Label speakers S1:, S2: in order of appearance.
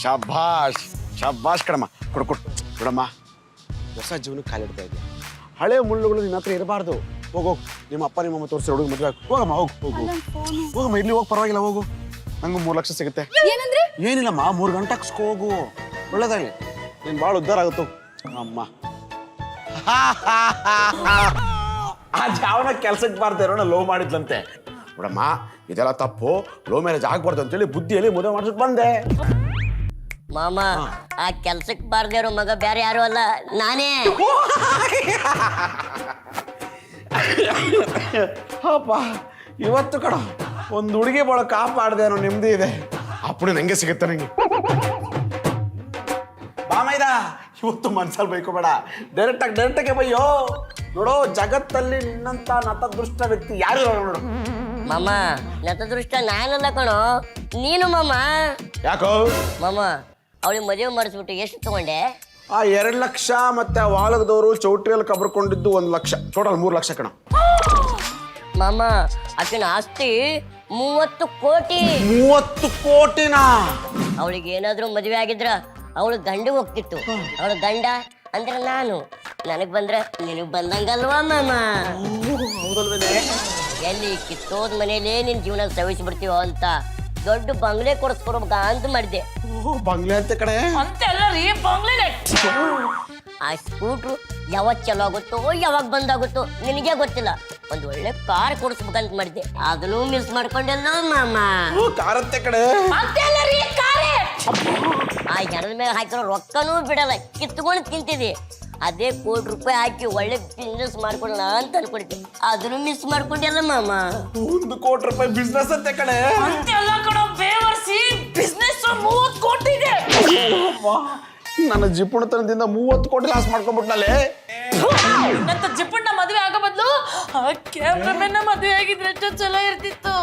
S1: ಶಬ್ಬಾಷ್ ಶಬ್ಬಾಷ್ ಕಣಮ್ಮ ಕೊಡಮ್ಮ ಹೊಸ ಜೀವನಕ್ಕೆ ಕಾಲಿಡ್ತಾ ಇದೆಯಾ ಹಳೆ ಮುಳ್ಳುಗಳು ನಿನ್ನ ಹತ್ರ ಇರಬಾರ್ದು ಹೋಗು ನಿಮ್ಮ ಅಪ್ಪ ನಿಮ್ಮಮ್ಮ ತೋರಿಸಿ ಹುಡುಗ ಮದುವೆ ಹೋಗಮ್ಮ ಹೋಗಮ್ಮ ಇಲ್ಲಿ ಹೋಗಿ ಪರವಾಗಿಲ್ಲ ಹೋಗು ನಂಗೂ 3 ಲಕ್ಷ ಸಿಗುತ್ತೆ ಏನಿಲ್ಲಮ್ಮ 3 ಗಂಟೆಗೆ ಹೋಗು ಒಳ್ಳೇದಾಗಲಿ ನೀನು ಭಾಳ ಉದ್ಧಾರ ಆಗುತ್ತು ಅಮ್ಮ ಆ ಜಾವನ ಕೆಲ್ಸಕ್ಕೆ ಬಾರ್ದೇ ಇರೋಣ ಲೋ ಮಾಡಿದ್ಲಂತೆ ನೋಡಮ್ಮ ಇದೆಲ್ಲ ತಪ್ಪು ಲೋ ಮ್ಯಾರೇಜ್ ಆಗ್ಬಾರ್ದು ಅಂತೇಳಿ ಬುದ್ಧಿಯಲ್ಲಿ ಮದುವೆ ಮಾಡ್ಸಕ್ ಬಂದೆ
S2: ಮಾಮ ಆ ಕೆಲ್ಸಕ್ಕೆ ಬಾರ್ದೇ ಇರೋ ಮಗ ಬೇರೆ ಯಾರು ಅಲ್ಲ ನಾನೇ.
S1: ಅಪ್ಪ ಇವತ್ತು ಕಣ ಒಂದು ಹುಡುಗಿ ಬಾಳ ಕಾಪಾಡ್ದೆ ಅನ್ನೋ ನೆಮ್ಮದಿ ಇದೆ ಅಪ್ಪಣೆ ನಂಗೆ ಸಿಗುತ್ತೆ ನಂಗೆ ಬಾಮೈದ ಇವತ್ತು ಮನ್ಸಲ್ಲಿ ಬೈಕೋಬೇಡ ಡೈರೆಕ್ಟಾಗಿ ಬೈಯೋ ನೋಡೋ ಜಗತ್ತಲ್ಲಿ ನಿನ್ನಂತ ನತದೃಷ್ಟ ವ್ಯಕ್ತಿ ಯಾರು ನೋಡು
S2: ಮಾಮ ನತದೃಷ್ಟ ನಾನಲ್ಲ ಕಣೋ ನೀನು ಮಾಮ.
S1: ಯಾಕೋ
S2: ಮಾಮ ಅವಳಿಗೆ ಮದುವೆ ಮಾಡಿಸ್ಬಿಟ್ಟು ಎಷ್ಟು ತಗೊಂಡೆ?
S1: ಆ 2 ಲಕ್ಷ ಮತ್ತೆ ಆ ವಾಲಗದವರು ಚೌಟ್ರಿಯಲ್ಲಿ ಕಬರ್ಕೊಂಡಿದ್ದು 1 ಲಕ್ಷ ಟೋಟಲ್ 3 ಲಕ್ಷ ಕಣ.
S2: ಮಾಮ ಆಕಿನ ಆಸ್ತಿ 30 ಕೋಟಿ.
S1: 30 ಕೋಟಿನಾ?
S2: ಅವಳಿಗೆ ಏನಾದ್ರೂ ಮದುವೆ ಆಗಿದ್ರ ಅವಳು ಗಂಡಿಗೆ ಹೋಗ್ತಿತ್ತು. ಅವಳ ಗಂಡ ಅಂದ್ರೆ ನಾನು, ನನಗ್ ಬಂದ್ರೆ ನಿನಗ್ ಬಂದಂಗಲ್ವಾ ಮಾಮ? ಎಲ್ಲಿ ಕಿತ್ತೋದ್ ಮನೇಲಿ ನಿನ್ ಜೀವನ ಸವಿಸ್ಬಿಡ್ತೀವೋ ಅಂತ ದೊಡ್ಡ ಬಂಗ್ಲೆ ಕೊಡಿಸ್ಕೊಡ್ಬೇಕ ಅಂತ ಮಾಡಿದೆ.
S1: ಬಂಗ್ಲೆ ಅಂತ ಕಡೆ
S3: ಅಂತೆಲ್ಲರಿ ಬಂಗ್ಲೆ.
S2: ಆ ಸ್ಕೂಟ್ರು ಯಾವಾಗ ಚಲೋ ಆಗುತ್ತೋ ಯಾವಾಗ ಬಂದಾಗುತ್ತೋ ನಿನಗೆ ಗೊತ್ತಿಲ್ಲ. ಒಂದ್ ಒಳ್ಳೆ ಕಾರ್ ಕೊಡಿಸ್ಬೇಕಂತ ಮಾಡಿದ್ದೆ, ಅದನ್ನೂ ಮಿಸ್ ಮಾಡ್ಕೊಂಡೆಲ್ಲ ಮಾಮ.
S1: ಕಾರತ್ತೆ ಕಡೆ
S3: ಅಂತೆಲ್ಲರಿ ಕಾರೇ.
S2: ಆ ಜನದ ಮೇಲೆ ಹಾಕಿರೋ ರೊಕ್ಕನೂ ಬಿಡಲ್ಲ, ಕಿತ್ಕೊಂಡು ತಿಂತಿದ್ದೆ. ಅದೇ ₹1 ಹಾಕಿ ಒಳ್ಳೆ ಬಿಸ್ನೆಸ್ ಮಾಡ್ಕೊಳ್ಳೋಣ ಅಂತ ಅನ್ಕೊಂಡಿದ್ದೆ, ಅದನ್ನು ಮಿಸ್ ಮಾಡ್ಕೊಂಡೆಲ್ಲ ಮಾಮ.
S1: ₹1 ಕೋಟಿ ಬಿಸ್ನೆಸ್ ಅಂತೆ ಕಡೆ.
S3: ಅಂತೆಲ್ಲ ಕಡೆ ಬೇವರ್ಸಿ ಬಿಸ್ನೆಸ್ 30 ಕೋಟಿ ಇದೆ.
S1: ನನ್ನ ಜಿಪುಣತನದಿಂದ 30 ಕೋಟಿ ಲಾಸ್ ಮಾಡ್ಕೊಂಡ್ಬಿಟ್ನಲ್ಲೇ.
S3: ಇನ್ನಂತ ಜಿಪ್ಪಣ್ಣ ಮದುವೆ ಆಗೋ ಬದಲು ಕ್ಯಾಮ್ರಾಮನ್ ಮದುವೆ ಆಗಿದ್ರೆ ಎಷ್ಟು ಚಲೋ ಇರ್ತಿತ್ತು.